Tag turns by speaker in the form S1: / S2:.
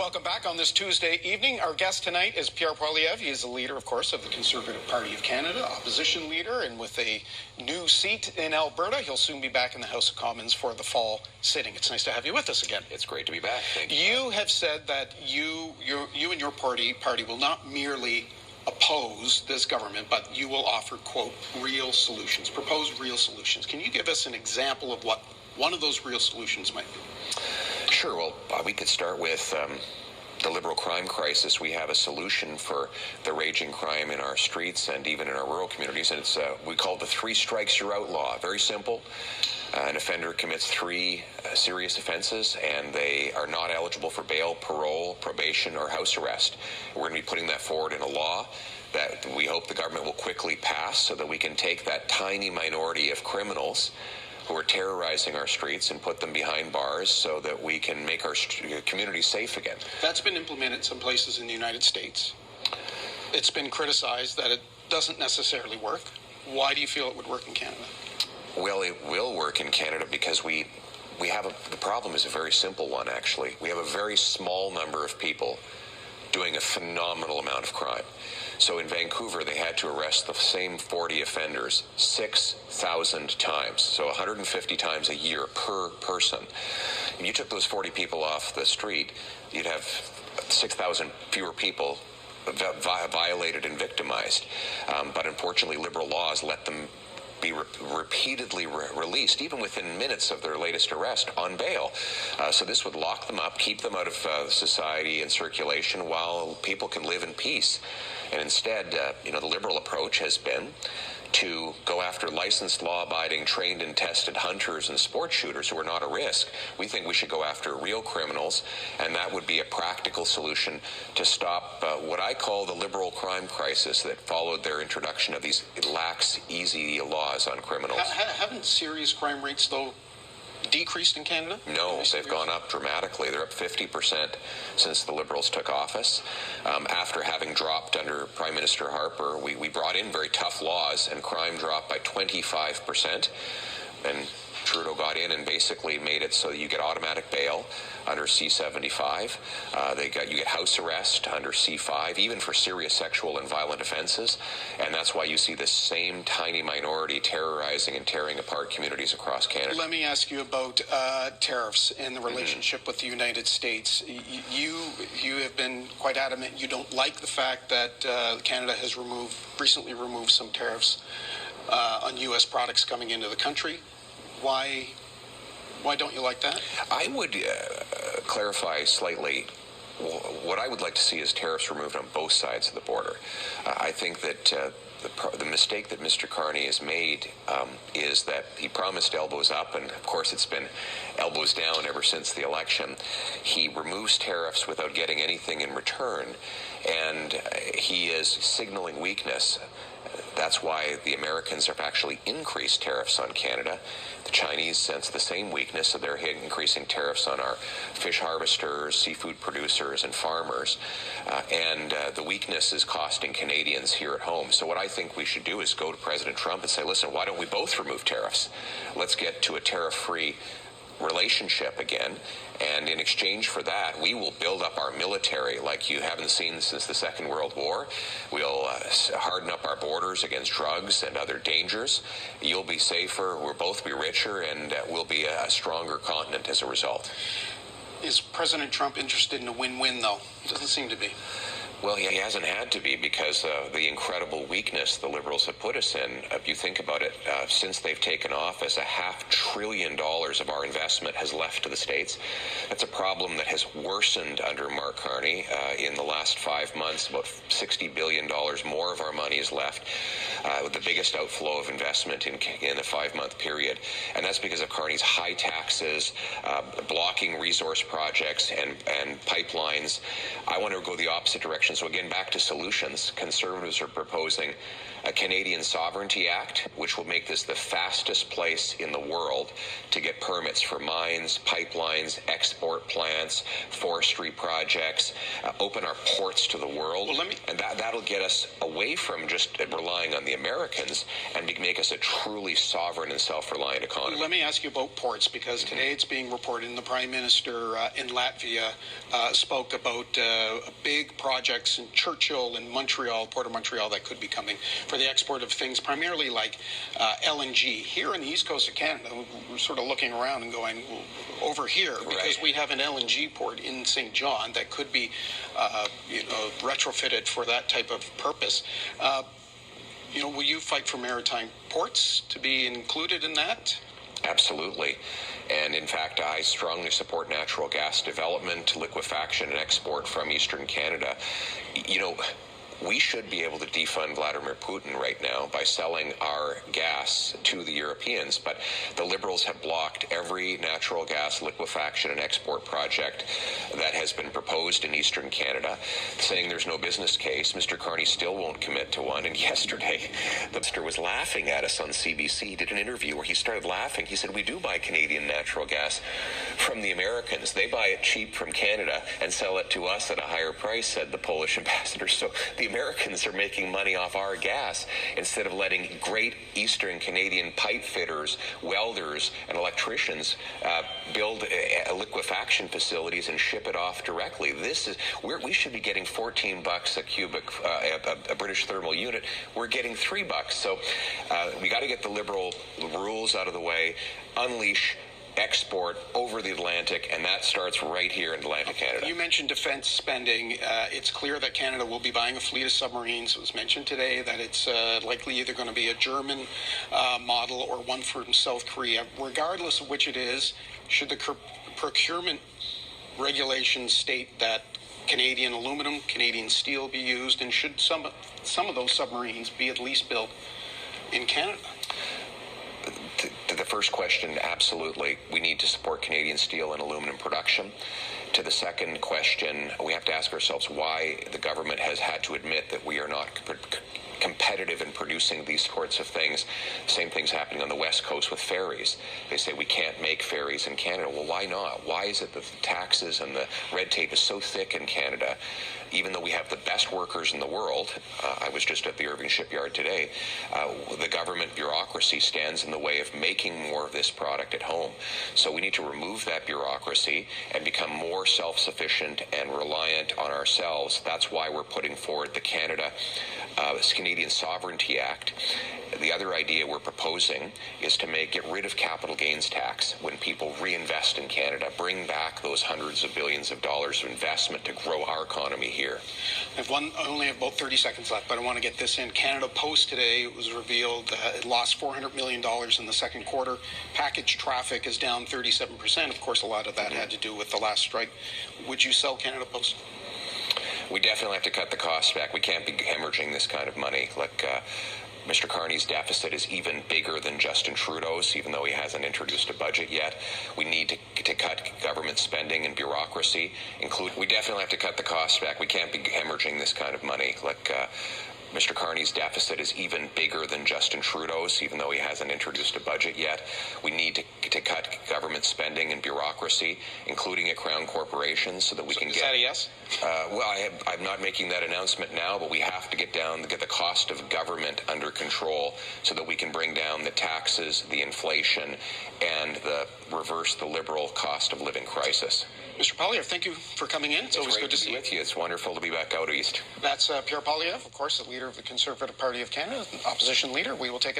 S1: Welcome back on this Tuesday evening. Our guest tonight is Pierre. He is the leader, of course, of the Conservative Party of Canada, opposition leader, and with a new seat in Alberta, he'll soon be back in the House of Commons for the fall sitting. It's nice to have you with us again.
S2: It's great to be back. Thank you.
S1: You have said that you and your party will not merely oppose this government, but you will offer, quote, real solutions, propose real solutions. Can you give us an example of what one of those real solutions might be?
S2: Sure. Well, we could start with the Liberal crime crisis. We have a solution for the raging crime in our streets and even in our rural communities, and it's we call it the 3 strikes you're out law. Very simple. An offender commits 3 serious offenses, and they are not eligible for bail, parole, probation, or house arrest. We're going to be putting that forward in a law that we hope the government will quickly pass so that we can take that tiny minority of criminals who are terrorizing our streets and put them behind bars so that we can make our communities safe again.
S1: That's been implemented some places in the United States. It's been criticized that it doesn't necessarily work. Why do you feel it would work in Canada?
S2: Well, it will work in Canada because we have the problem is a very simple one, actually. We have a very small number of people doing a phenomenal amount of crime. So in Vancouver, they had to arrest the same 40 offenders 6,000 times, so 150 times a year per person. If you took those 40 people off the street, you'd have 6,000 fewer people violated and victimized. But unfortunately, Liberal laws let them be repeatedly released, even within minutes of their latest arrest, on bail. So this would lock them up, keep them out of society and circulation while people can live in peace. And instead, the Liberal approach has been to go after licensed, law-abiding, trained and tested hunters and sport shooters who are not a risk. We think we should go after real criminals, and that would be a practical solution to stop what I call the Liberal crime crisis that followed their introduction of these lax, easy laws on criminals.
S1: Haven't serious crime rates, though, decreased in Canada?
S2: No, they've gone up dramatically. They're up 50% since the Liberals took office. After having dropped under Prime Minister Harper, we brought in very tough laws, and crime dropped by 25%. And Trudeau got in and basically made it so you get automatic bail under C-75. You get house arrest under C-5, even for serious sexual and violent offenses. And that's why you see this same tiny minority terrorizing and tearing apart communities across Canada.
S1: Let me ask you about tariffs and the relationship with the United States. You have been quite adamant you don't like the fact that Canada has recently removed some tariffs on U.S. products coming into the country. Why don't you like that?
S2: I would clarify slightly. What I would like to see is tariffs removed on both sides of the border. I think that the mistake that Mr. Carney has made is that he promised elbows up, and of course it's been elbows down ever since the election. He removes tariffs without getting anything in return, and he is signaling weakness. That's why the Americans have actually increased tariffs on Canada. The Chinese sense the same weakness, so they're increasing tariffs on our fish harvesters, seafood producers, and farmers. And the weakness is costing Canadians here at home. So what I think we should do is go to President Trump and say, listen, why don't we both remove tariffs? Let's get to a tariff-free relationship again, and in exchange for that, we will build up our military like you haven't seen since the Second World War. We'll harden up our borders against drugs and other dangers. You'll be safer, we'll both be richer, and we'll be a stronger continent as a result.
S1: Is President Trump interested in a win-win, though? Doesn't seem to be.
S2: Well, he hasn't had to be because the incredible weakness the Liberals have put us in. If you think about it, since they've taken office, $500 billion of our investment has left to the States. That's a problem that has worsened under Mark Carney. In the last 5 months, about $60 billion more of our money is left, with the biggest outflow of investment in a 5-month period. And that's because of Carney's high taxes, blocking resource projects and pipelines. I want to go the opposite direction. So again, back to solutions. Conservatives are proposing a Canadian Sovereignty Act, which will make this the fastest place in the world to get permits for mines, pipelines, export plants, forestry projects, open our ports to the world.
S1: Well,
S2: and that'll get us away from just relying on the Americans and make us a truly sovereign and self-reliant economy.
S1: Let me ask you about ports, because today it's being reported, and the Prime Minister in Latvia spoke about big projects in Churchill and Montreal, Port of Montreal, that could be coming for the export of things, primarily like LNG. Here on the east coast of Canada, we're sort of looking around and going, over here, because we have an LNG port in St. John that could be retrofitted for that type of purpose. Will you fight for maritime ports to be included in that?
S2: Absolutely. And in fact, I strongly support natural gas development, liquefaction, and export from Eastern Canada. We should be able to defund Vladimir Putin right now by selling our gas to the Europeans, but the Liberals have blocked every natural gas liquefaction and export project that has been proposed in Eastern Canada, saying there's no business case. Mr. Carney still won't commit to one, and yesterday the minister was laughing at us on CBC. He did an interview where he started laughing. He said, we do buy Canadian natural gas from the Americans. They buy it cheap from Canada and sell it to us at a higher price, said the Polish ambassador. So the Americans are making money off our gas instead of letting great Eastern Canadian pipe fitters, welders, and electricians build liquefaction facilities and ship it off directly. We should be getting $14 a cubic, a British thermal unit. We're getting $3. So we got to get the Liberal rules out of the way, unleash export over the Atlantic, and that starts right here in Atlantic Canada.
S1: You mentioned defense spending. It's clear that Canada will be buying a fleet of submarines. It was mentioned today that it's likely either going to be a German model or one from South Korea. Regardless of which it is, should the procurement regulations state that Canadian aluminum, Canadian steel be used, and should some of those submarines be at least built in Canada?
S2: To the first question, absolutely. We need to support Canadian steel and aluminum production. To the second question, we have to ask ourselves why the government has had to admit that we are not competitive in producing these sorts of things. Same thing's happening on the West Coast with ferries. They say we can't make ferries in Canada. Well, why not? Why is it that the taxes and the red tape is so thick in Canada, even though we have the best workers in the world? I was just at the Irving shipyard today. The government bureaucracy stands in the way of making more of this product at home. So we need to remove that bureaucracy and become more self-sufficient and reliant on ourselves. That's why we're putting forward the Canadian Sovereignty Act. The other idea we're proposing is to get rid of capital gains tax when people reinvest in Canada, bring back those hundreds of billions of dollars of investment to grow our economy here.
S1: I only have about 30 seconds left, but I want to get this in. Canada Post today, it was revealed it lost $400 million in the second quarter. Package traffic is down 37%. Of course, a lot of that had to do with the last strike. Would you sell Canada Post?
S2: We definitely have to cut the costs back. We can't be hemorrhaging this kind of money. Mr. Carney's deficit is even bigger than Justin Trudeau's, even though he hasn't introduced a budget yet. We need to cut government spending and bureaucracy. We definitely have to cut the costs back. We can't be hemorrhaging this kind of money. Mr. Carney's deficit is even bigger than Justin Trudeau's, even though he hasn't introduced a budget yet. We need to cut government spending and bureaucracy, including at Crown corporations, so that we can get...
S1: Is that a yes?
S2: I'm not making that announcement now, but we have to get the cost of government under control so that we can bring down the taxes, the inflation, and reverse the Liberal cost of living crisis.
S1: Mr. Poilievre, thank you for coming in. It's always good to see you.
S2: With you. It's wonderful to be back out east.
S1: That's Pierre Poilievre, of course, the leader of the Conservative Party of Canada, opposition leader. We will take it.